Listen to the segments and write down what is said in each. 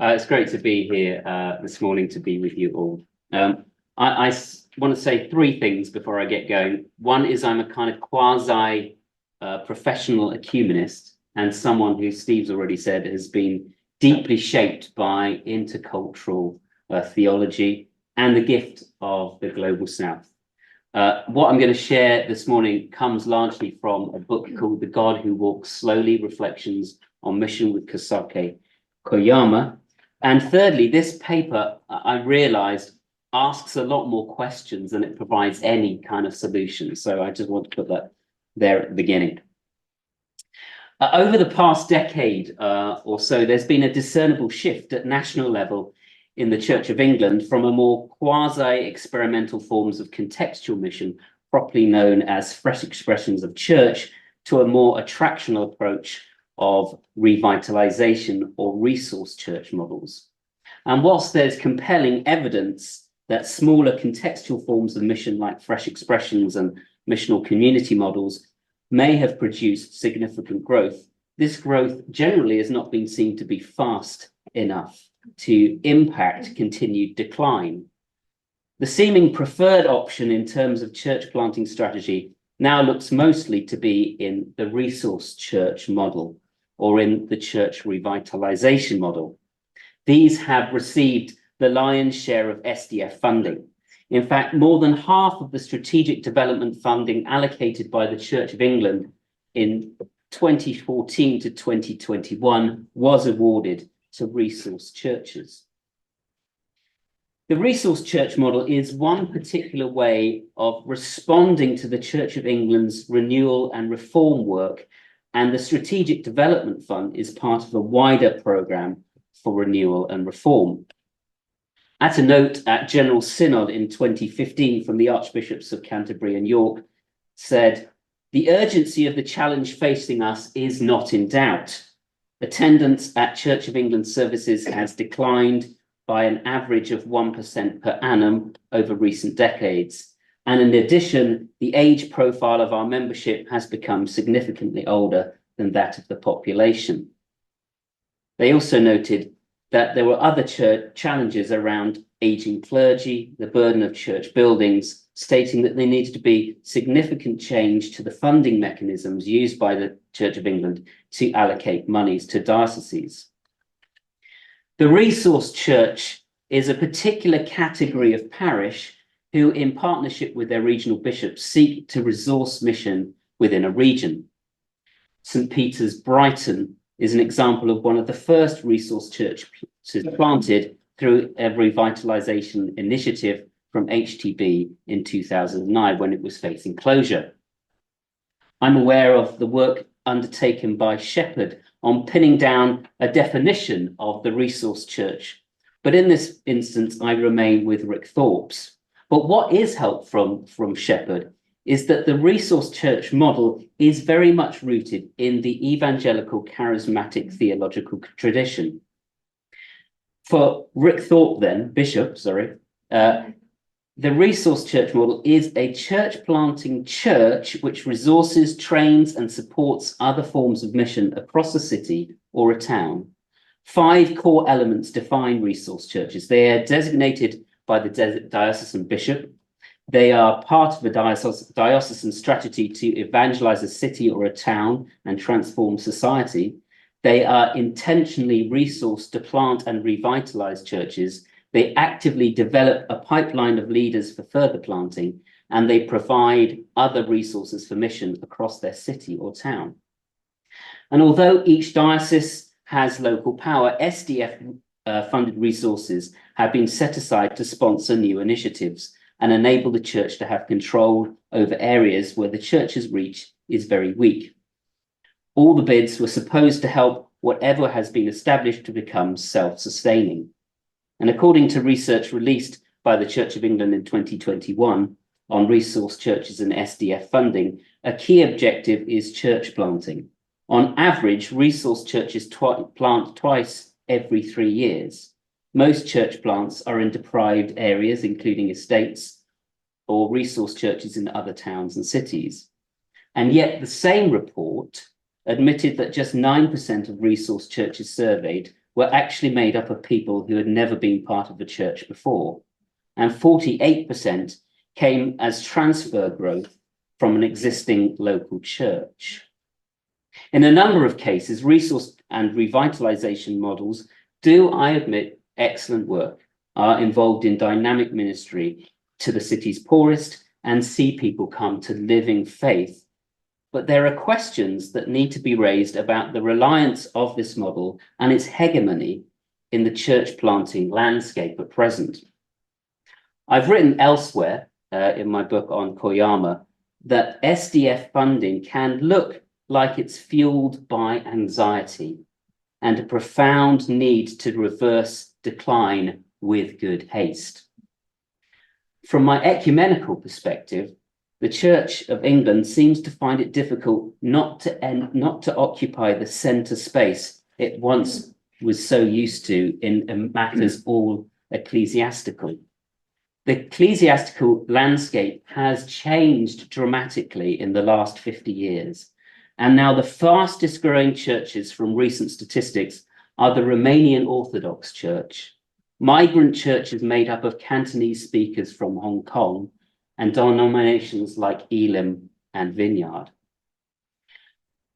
It's great to be here this morning to be with you all. I want to say three things before I get going. One is I'm a kind of quasi professional ecumenist and someone who Steve's already said has been deeply shaped by intercultural theology and the gift of the Global South. What I'm going to share this morning comes largely from a book called The God Who Walks Slowly, Reflections on Mission with Kosake Koyama. And thirdly, this paper, I realized, asks a lot more questions than it provides any kind of solution. So I just want to put that there at the beginning. Over the past decade or so, there's been a discernible shift at national level in the Church of England from a more quasi-experimental forms of contextual mission, properly known as fresh expressions of church, to a more attractional approach of revitalization or resource church models. And whilst there's compelling evidence that smaller contextual forms of mission like fresh expressions and missional community models may have produced significant growth, this growth generally has not been seen to be fast enough to impact continued decline. The seeming preferred option in terms of church planting strategy now looks mostly to be in the resource church model or in the church revitalization model. These have received the lion's share of SDF funding. In fact, more than half of the strategic development funding allocated by the Church of England in 2014 to 2021 was awarded to resource churches. The resource church model is one particular way of responding to the Church of England's renewal and reform work, and the Strategic Development Fund is part of a wider programme for renewal and reform. At a note at General Synod in 2015 from the Archbishops of Canterbury and York said, "The urgency of the challenge facing us is not in doubt. Attendance at Church of England services has declined by an average of 1% per annum over recent decades. And in addition, the age profile of our membership has become significantly older than that of the population." They also noted that there were other church challenges around aging clergy, the burden of church buildings, stating that there needed to be significant change to the funding mechanisms used by the Church of England to allocate monies to dioceses. The resource church is a particular category of parish who, in partnership with their regional bishops, seek to resource mission within a region. St. Peter's Brighton is an example of one of the first resource churches planted through a revitalization initiative from HTB in 2009 when it was facing closure. I'm aware of the work undertaken by Shepherd on pinning down a definition of the resource church, but in this instance, I remain with Rick Thorpe's. But what is helpful from Shepherd is that the resource church model is very much rooted in the evangelical charismatic theological tradition. For Rick Thorpe then, the resource church model is a church planting church which resources, trains and supports other forms of mission across a city or a town. 5 core elements define resource churches. They are designated by the diocesan bishop. They are part of a diocesan strategy to evangelize a city or a town and transform society. They are intentionally resourced to plant and revitalize churches. They actively develop a pipeline of leaders for further planting, and they provide other resources for mission across their city or town. And although each diocese has local power, SDF funded resources have been set aside to sponsor new initiatives and enable the church to have control over areas where the church's reach is very weak. All the bids were supposed to help whatever has been established to become self-sustaining. And according to research released by the Church of England in 2021 on resource churches and SDF funding, a key objective is church planting. On average, resource churches plant twice every 3 years. Most church plants are in deprived areas, including estates or resource churches in other towns and cities. And yet the same report admitted that just 9% of resource churches surveyed were actually made up of people who had never been part of a church before, and 48% came as transfer growth from an existing local church. In a number of cases, resource and revitalization models do, I admit, excellent work, are involved in dynamic ministry to the city's poorest and see people come to living faith. But there are questions that need to be raised about the reliance of this model and its hegemony in the church planting landscape at present. I've written elsewhere in my book on Koyama that SDF funding can look like it's fueled by anxiety and a profound need to reverse decline with good haste. From my ecumenical perspective, the Church of England seems to find it difficult not to occupy the centre space it once was so used to in matters all ecclesiastical. The ecclesiastical landscape has changed dramatically in the last 50 years. And now the fastest growing churches from recent statistics are the Romanian Orthodox Church, migrant churches made up of Cantonese speakers from Hong Kong, and denominations like Elim and Vineyard.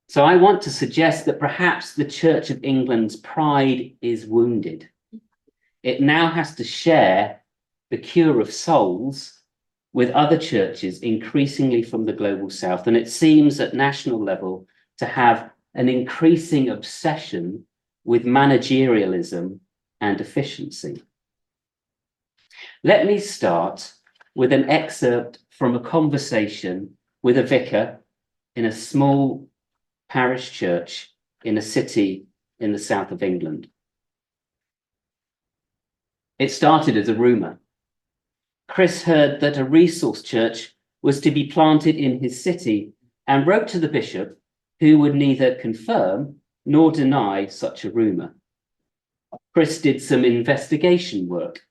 So I want to suggest that perhaps the Church of England's pride is wounded. It now has to share the cure of souls with other churches increasingly from the global south. And it seems at national level to have an increasing obsession with managerialism and efficiency. Let me start with an excerpt from a conversation with a vicar in a small parish church in a city in the south of England. It started as a rumour. Chris heard that a resource church was to be planted in his city and wrote to the bishop, who would neither confirm nor deny such a rumour. Chris did some investigation work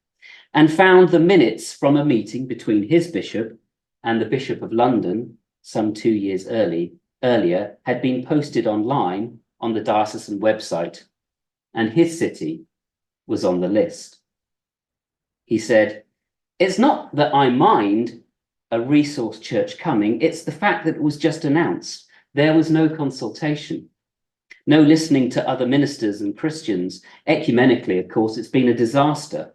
and found the minutes from a meeting between his bishop and the Bishop of London some 2 years earlier had been posted online on the diocesan website, and his city was on the list. He said, "It's not that I mind a resource church coming, it's the fact that it was just announced. There was no consultation, no listening to other ministers and Christians. Ecumenically, of course, it's been a disaster.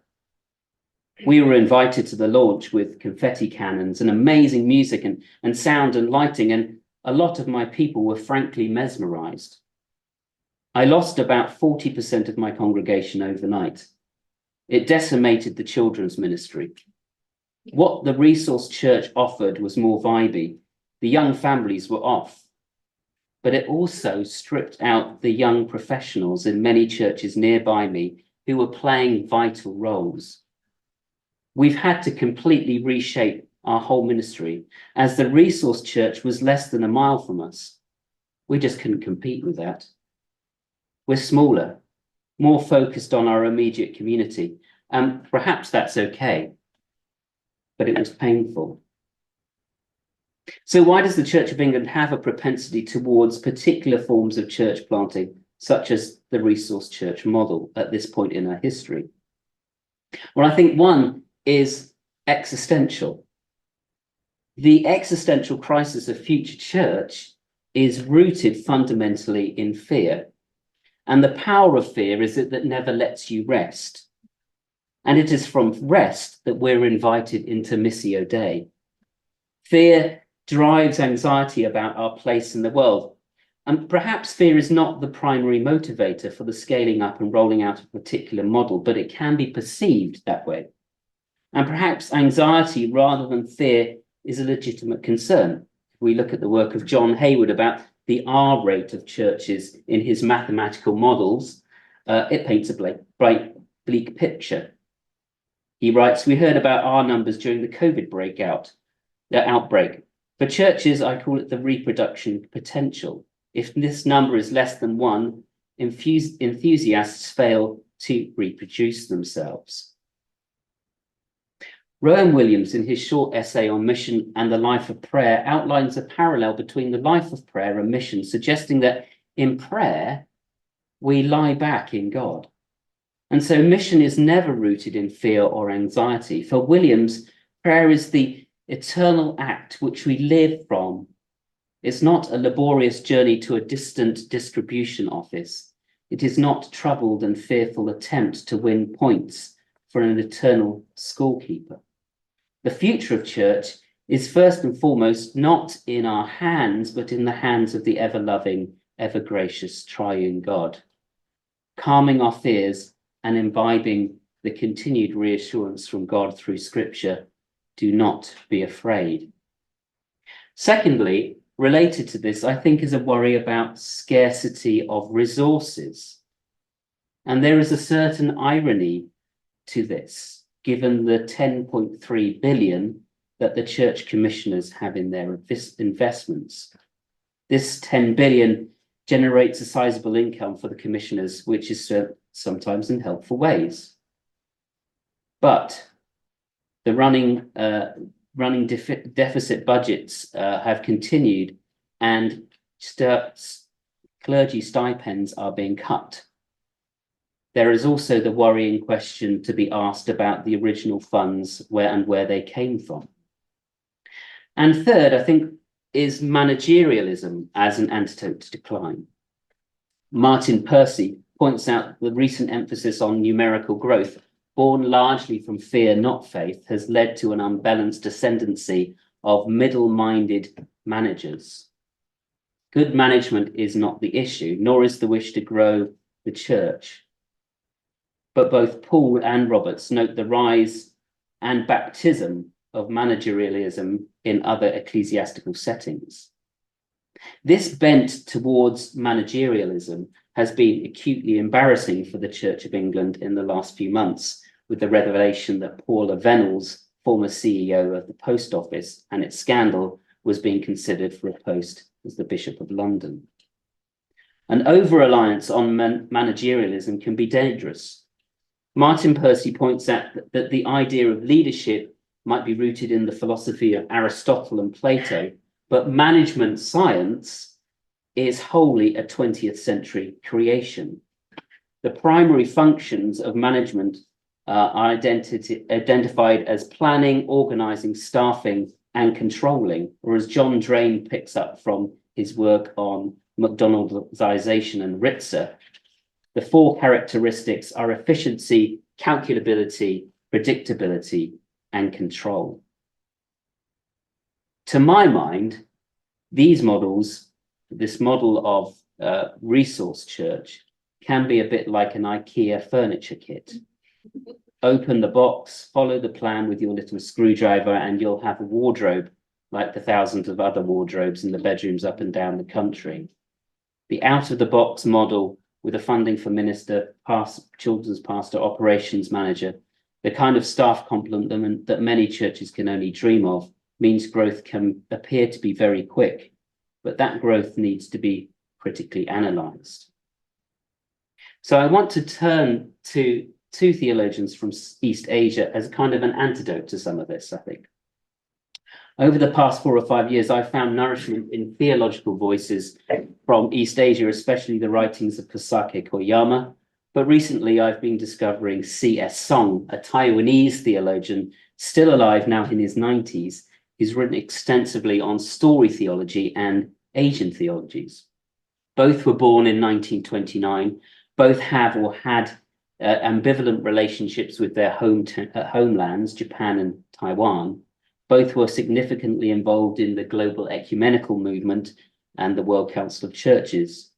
We were invited to the launch with confetti cannons and amazing music and sound and lighting, and a lot of my people were frankly mesmerized. I lost about 40% of my congregation overnight. It decimated the children's ministry. What the resource church offered was more vibey. The young families were off, but it also stripped out the young professionals in many churches nearby me who were playing vital roles. We've had to completely reshape our whole ministry, as the resource church was less than a mile from us. We just couldn't compete with that. We're smaller, more focused on our immediate community, and perhaps that's okay, but it was painful." So why does the Church of England have a propensity towards particular forms of church planting, such as the resource church model at this point in our history? Well, I think one is existential. The existential crisis of future church is rooted fundamentally in fear. And the power of fear is that never lets you rest. And it is from rest that we're invited into Missio Dei. Fear drives anxiety about our place in the world. And perhaps fear is not the primary motivator for the scaling up and rolling out of a particular model, but it can be perceived that way. And perhaps anxiety rather than fear is a legitimate concern. If we look at the work of John Hayward about the R rate of churches in his mathematical models, it paints a bleak picture. He writes, "We heard about R numbers during the COVID outbreak. For churches, I call it the reproduction potential. If this number is less than 1, enthusiasts fail to reproduce themselves." Rowan Williams, in his short essay on mission and the life of prayer, outlines a parallel between the life of prayer and mission, suggesting that in prayer, we lie back in God. And so mission is never rooted in fear or anxiety. For Williams, prayer is the eternal act which we live from. It's not a laborious journey to a distant distribution office. It is not troubled and fearful attempt to win points for an eternal scorekeeper. The future of church is first and foremost not in our hands, but in the hands of the ever-loving, ever-gracious, triune God. Calming our fears and imbibing the continued reassurance from God through Scripture, do not be afraid. Secondly, related to this, I think, is a worry about scarcity of resources. And there is a certain irony to this, given the 10.3 billion that the church commissioners have in their investments. This 10 billion generates a sizable income for the commissioners, which is sometimes in helpful ways. But the running deficit budgets have continued, and clergy stipends are being cut. There is also the worrying question to be asked about the original funds, where they came from. And third, I think, is managerialism as an antidote to decline. Martin Percy points out the recent emphasis on numerical growth, born largely from fear, not faith, has led to an unbalanced ascendancy of middle-minded managers. Good management is not the issue, nor is the wish to grow the church. But both Paul and Roberts note the rise and baptism of managerialism in other ecclesiastical settings. This bent towards managerialism has been acutely embarrassing for the Church of England in the last few months, with the revelation that Paula Venables, former CEO of the Post Office, and its scandal, was being considered for a post as the Bishop of London. An over-reliance on managerialism can be dangerous. Martin Percy points out that the idea of leadership might be rooted in the philosophy of Aristotle and Plato, but management science is wholly a 20th century creation. The primary functions of management are identified as planning, organizing, staffing, and controlling, or as John Drain picks up from his work on McDonaldization and Ritzer, the four characteristics are efficiency, calculability, predictability, and control. To my mind, these models, this model of resource church, can be a bit like an IKEA furniture kit. Open the box, follow the plan with your little screwdriver, and you'll have a wardrobe like the thousands of other wardrobes in the bedrooms up and down the country. The out-of-the-box model with a funding for minister, children's pastor, operations manager, the kind of staff complement that many churches can only dream of, means growth can appear to be very quick, but that growth needs to be critically analysed. So I want to turn to two theologians from East Asia as kind of an antidote to some of this, I think. Over the past 4 or 5 years, I've found nourishment in theological voices from East Asia, especially the writings of Kosake Koyama. But recently, I've been discovering C.S. Song, a Taiwanese theologian, still alive now in his 90s. He's written extensively on story theology and Asian theologies. Both were born in 1929. Both have or had ambivalent relationships with their homelands, Japan and Taiwan. Both were significantly involved in the global ecumenical movement and the World Council of Churches.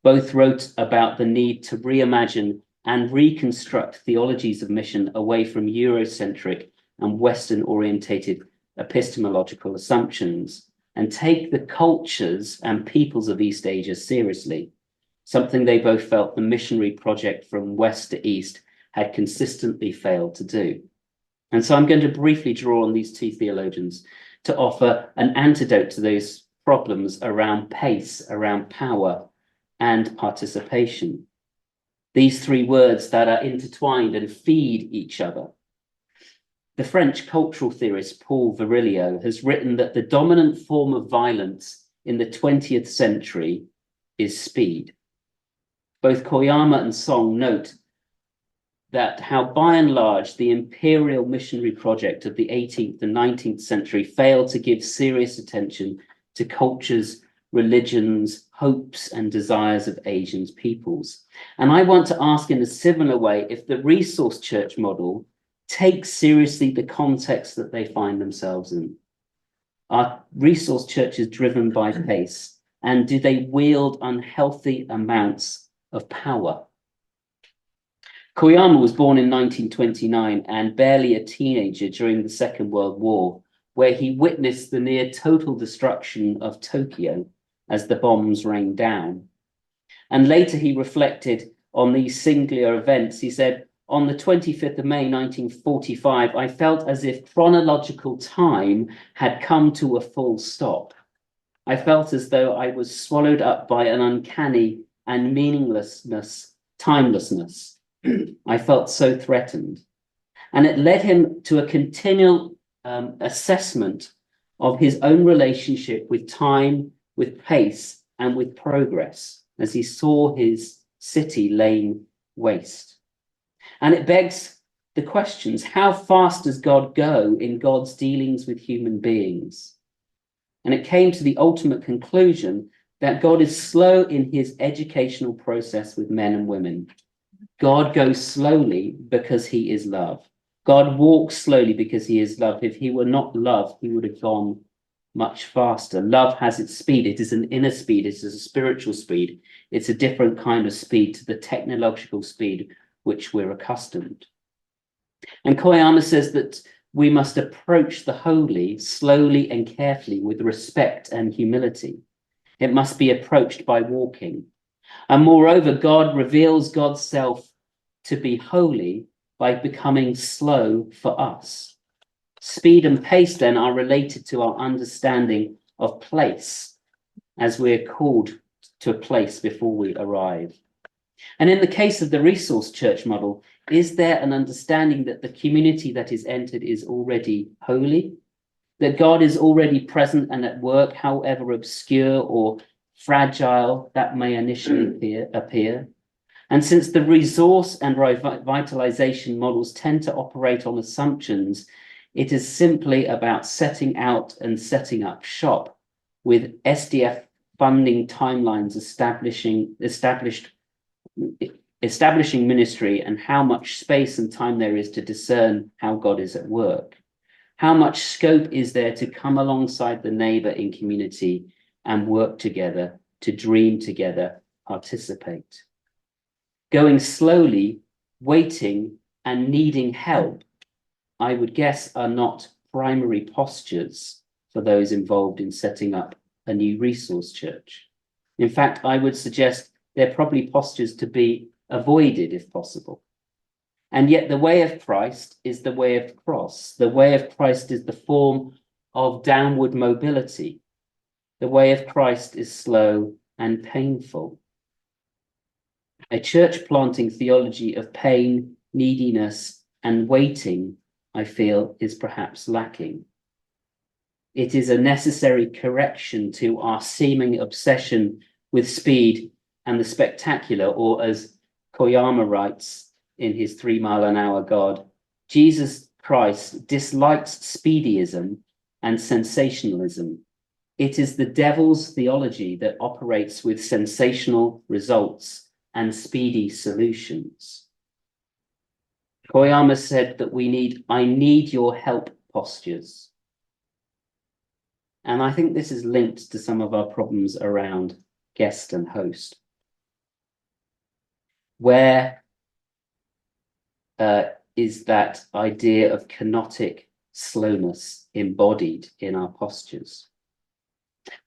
Both wrote about the need to reimagine and reconstruct theologies of mission away from Eurocentric and Western-orientated epistemological assumptions and take the cultures and peoples of East Asia seriously, something they both felt the missionary project from West to East had consistently failed to do. And so I'm going to briefly draw on these two theologians to offer an antidote to those problems around pace, around power, and participation. These three words that are intertwined and feed each other. The French cultural theorist Paul Virilio has written that the dominant form of violence in the 20th century is speed. Both Koyama and Song note that how by and large the imperial missionary project of the 18th and 19th century failed to give serious attention to cultures, religions, hopes and desires of Asian peoples. And I want to ask in a similar way if the resource church model takes seriously the context that they find themselves in. Are resource churches driven by pace? And do they wield unhealthy amounts of power? Koyama was born in 1929 and barely a teenager during the Second World War, where he witnessed the near total destruction of Tokyo as the bombs rained down. And later he reflected on these singular events. He said, on the 25th of May, 1945, I felt as if chronological time had come to a full stop. I felt as though I was swallowed up by an uncanny and timelessness. I felt so threatened. And it led him to a continual assessment of his own relationship with time, with pace, and with progress, as he saw his city laying waste. And it begs the questions, how fast does God go in God's dealings with human beings? And it came to the ultimate conclusion that God is slow in his educational process with men and women. God goes slowly because he is love. God walks slowly because he is love. If he were not love, he would have gone much faster. Love has its speed. It is an inner speed. It is a spiritual speed. It's a different kind of speed to the technological speed which we're accustomed. And Koyama says that we must approach the holy slowly and carefully with respect and humility. It must be approached by walking. And moreover, God reveals God's self to be holy by becoming slow for us. Speed and pace then are related to our understanding of place, as we're called to a place before we arrive. And in the case of the resource church model, is there an understanding that the community that is entered is already holy? That God is already present and at work, however obscure or fragile that may initially appear? And since the resource and revitalization models tend to operate on assumptions, it is simply about setting out and setting up shop with SDF funding timelines establishing ministry and how much space and time there is to discern how God is at work. How much scope is there to come alongside the neighbor in community and work together, to dream together, participate? Going slowly, waiting, and needing help, I would guess, are not primary postures for those involved in setting up a new resource church. In fact, I would suggest they're probably postures to be avoided if possible. And yet the way of Christ is the way of the cross. The way of Christ is the form of downward mobility. The way of Christ is slow and painful. A church planting theology of pain, neediness, and waiting, I feel, is perhaps lacking. It is a necessary correction to our seeming obsession with speed and the spectacular, or as Koyama writes in his 3 Mile an Hour God, Jesus Christ dislikes speedyism and sensationalism. It is the devil's theology that operates with sensational results and speedy solutions. Koyama said that I need your help postures. And I think this is linked to some of our problems around guest and host. Where is that idea of kenotic slowness embodied in our postures?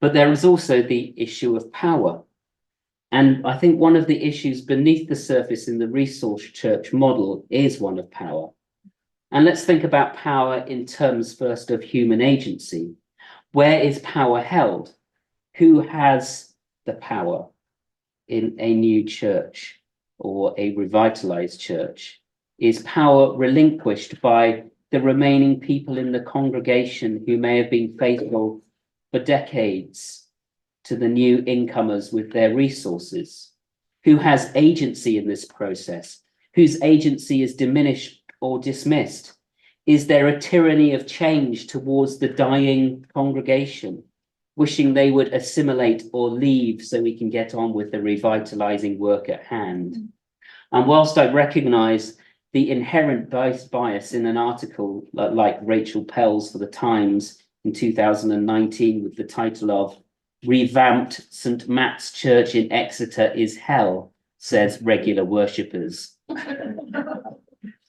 But there is also the issue of power. And I think one of the issues beneath the surface in the resource church model is one of power. And let's think about power in terms first of human agency. Where is power held? Who has the power in a new church or a revitalized church? Is power relinquished by the remaining people in the congregation who may have been faithful for decades to the new incomers with their resources? Who has agency in this process? whose agency is diminished or dismissed? Is there a tyranny of change towards the dying congregation, wishing they would assimilate or leave so we can get on with the revitalizing work at hand? And whilst I recognize the inherent bias in an article like Rachel Pell's for the Times in 2019 with the title of "Revamped St. Matt's Church in Exeter is Hell, says regular worshippers,"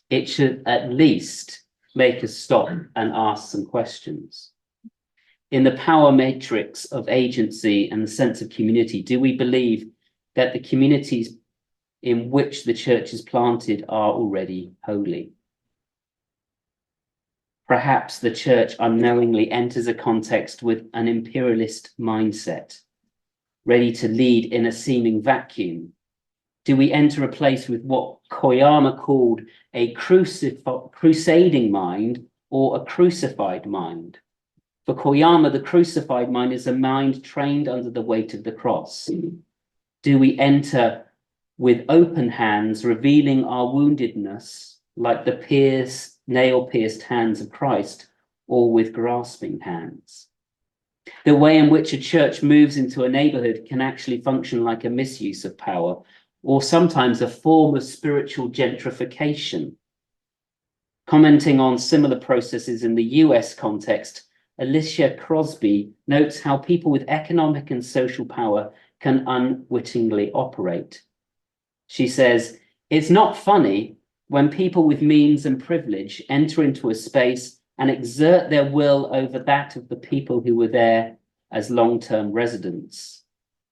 it should at least make us stop and ask some questions. In the power matrix of agency and the sense of community, do we believe that the communities in which the church is planted are already holy? Perhaps the church unknowingly enters a context with an imperialist mindset, ready to lead in a seeming vacuum. Do we enter a place with what Koyama called a crusading mind or a crucified mind? For Koyama, the crucified mind is a mind trained under the weight of the cross. Do we enter with open hands, revealing our woundedness like the nail-pierced hands of Christ, or with grasping hands? The way in which a church moves into a neighborhood can actually function like a misuse of power, or sometimes a form of spiritual gentrification. Commenting on similar processes in the US context, Alicia Crosby notes how people with economic and social power can unwittingly operate. She says, "It's not funny when people with means and privilege enter into a space and exert their will over that of the people who were there as long-term residents.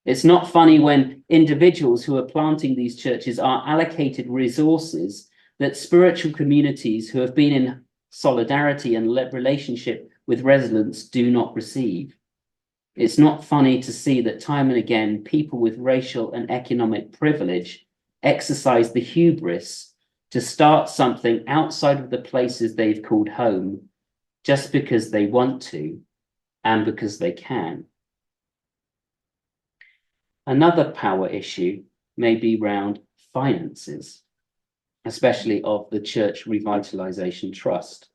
It's not funny when individuals who are planting these churches are allocated resources that spiritual communities who have been in solidarity and relationship with residents do not receive. It's not funny to see that time and again, people with racial and economic privilege exercise the hubris to start something outside of the places they've called home just because they want to and because they can." Another power issue may be around finances, especially of the Church Revitalization Trust.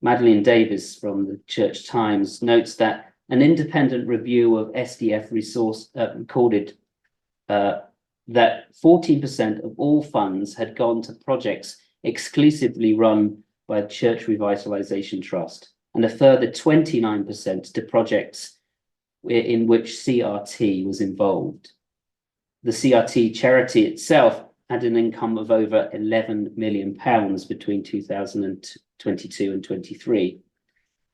Madeleine Davis from the Church Times notes that an independent review of SDF resource recorded that 14% of all funds had gone to projects exclusively run by the Church Revitalization Trust, and a further 29% to projects in which CRT was involved. The CRT charity itself had an income of over £11 million between 2022 and 23,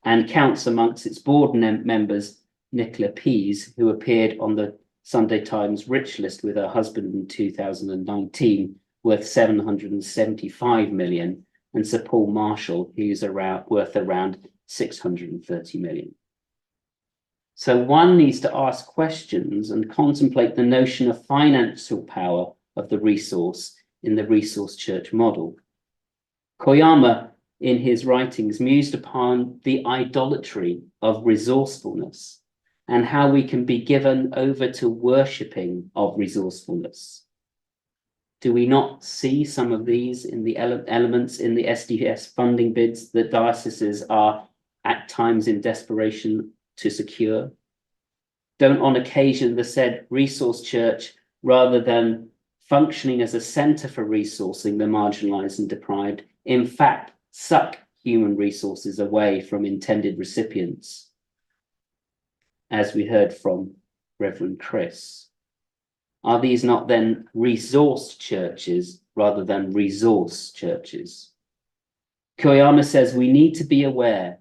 and counts amongst its board members Nicola Pease, who appeared on the Sunday Times Rich List with her husband in 2019, worth 775 million, and Sir Paul Marshall, who's worth around 630 million. So one needs to ask questions and contemplate the notion of financial power of the resource in the resource church model. Koyama, in his writings, mused upon the idolatry of resourcefulness and how we can be given over to worshipping of resourcefulness. Do we not see some of these in the elements in the SDS funding bids that dioceses are at times in desperation to secure? Don't on occasion the said resource church, rather than functioning as a centre for resourcing the marginalised and deprived, in fact suck human resources away from intended recipients, as we heard from Reverend Chris? Are these not then resource churches rather than resource churches? Koyama says we need to be aware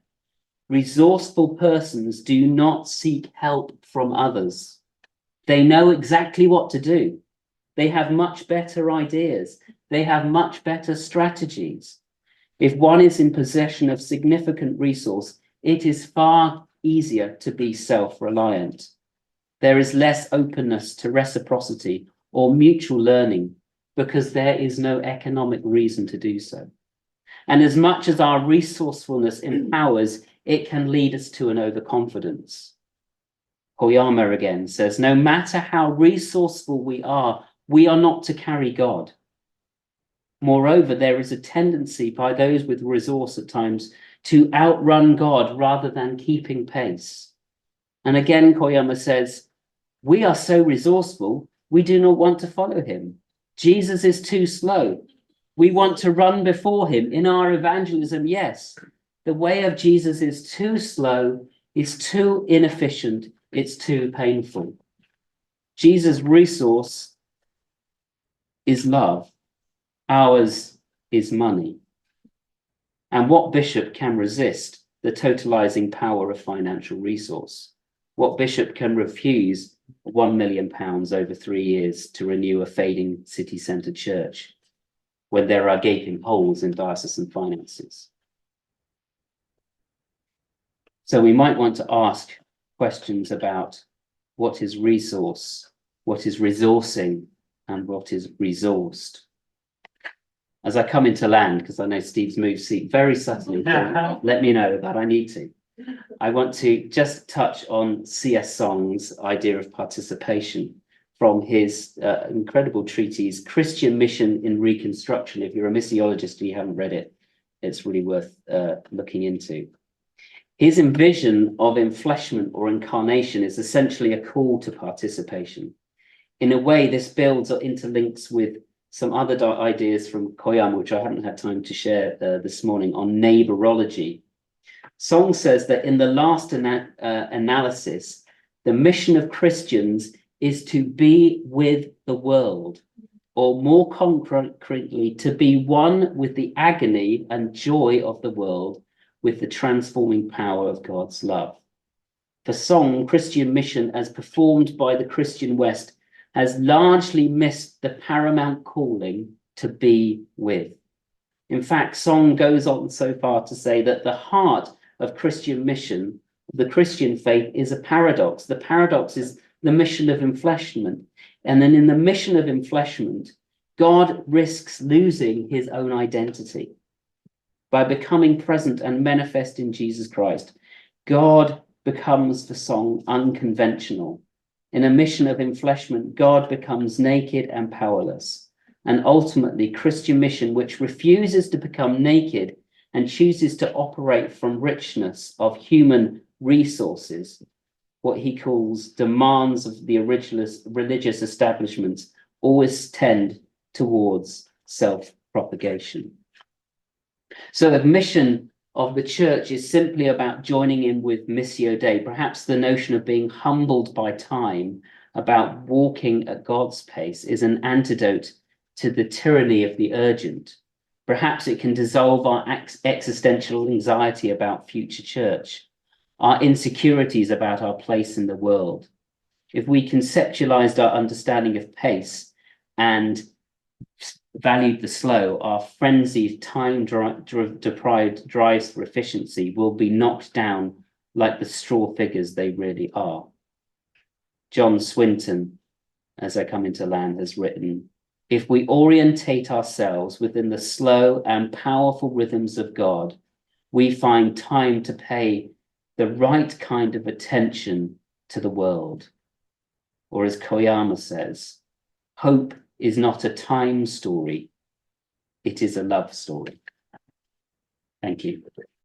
resourceful persons do not seek help from others. They know exactly what to do. They have much better ideas. They have much better strategies. If one is in possession of significant resource, it is far easier to be self-reliant. There is less openness to reciprocity or mutual learning because there is no economic reason to do so. And as much as our resourcefulness empowers, it can lead us to an overconfidence. Koyama again says, no matter how resourceful we are not to carry God. Moreover, there is a tendency by those with resource at times to outrun God rather than keeping pace. And again, Koyama says, we are so resourceful, we do not want to follow him. Jesus is too slow. We want to run before him. In our evangelism, yes, the way of Jesus is too slow, it's too inefficient, it's too painful. Jesus' resource is love. Ours is money. And what bishop can resist the totalizing power of financial resource? What bishop can refuse £1 million over 3 years to renew a fading city centre church when there are gaping holes in diocesan finances? So we might want to ask questions about what is resource, what is resourcing, and what is resourced. As I come into land, because I know Steve's moved seat very subtly, let me know that I need to. I want to just touch on C.S. Song's idea of participation from his incredible treatise, Christian Mission in Reconstruction. If you're a missiologist and you haven't read it, it's really worth looking into. His envision of enfleshment or incarnation is essentially a call to participation. In a way, this builds or interlinks with some other ideas from Koyama, which I haven't had time to share this morning, on neighborology. Song says that in the last analysis, the mission of Christians is to be with the world, or more concretely, to be one with the agony and joy of the world, with the transforming power of God's love. For Song, Christian mission as performed by the Christian West has largely missed the paramount calling to be with. In fact, Song goes on so far to say that the heart of Christian mission, the Christian faith, is a paradox. The paradox is the mission of enfleshment. And then in the mission of enfleshment, God risks losing his own identity. By becoming present and manifest in Jesus Christ, God becomes, for Song, unconventional. In a mission of enfleshment, God becomes naked and powerless. And ultimately, Christian mission, which refuses to become naked and chooses to operate from richness of human resources, what he calls demands of the religious establishments, always tend towards self-propagation. So the mission of the church is simply about joining in with Missio Dei, perhaps the notion of being humbled by time, about walking at God's pace, is an antidote to the tyranny of the urgent. Perhaps it can dissolve our existential anxiety about future church, our insecurities about our place in the world. If we conceptualized our understanding of pace and valued the slow, our frenzied, time-deprived drives for efficiency will be knocked down like the straw figures they really are. John Swinton, as I come into land, has written, if we orientate ourselves within the slow and powerful rhythms of God, we find time to pay the right kind of attention to the world. Or as Koyama says, hope is not a time story, it is a love story. Thank you.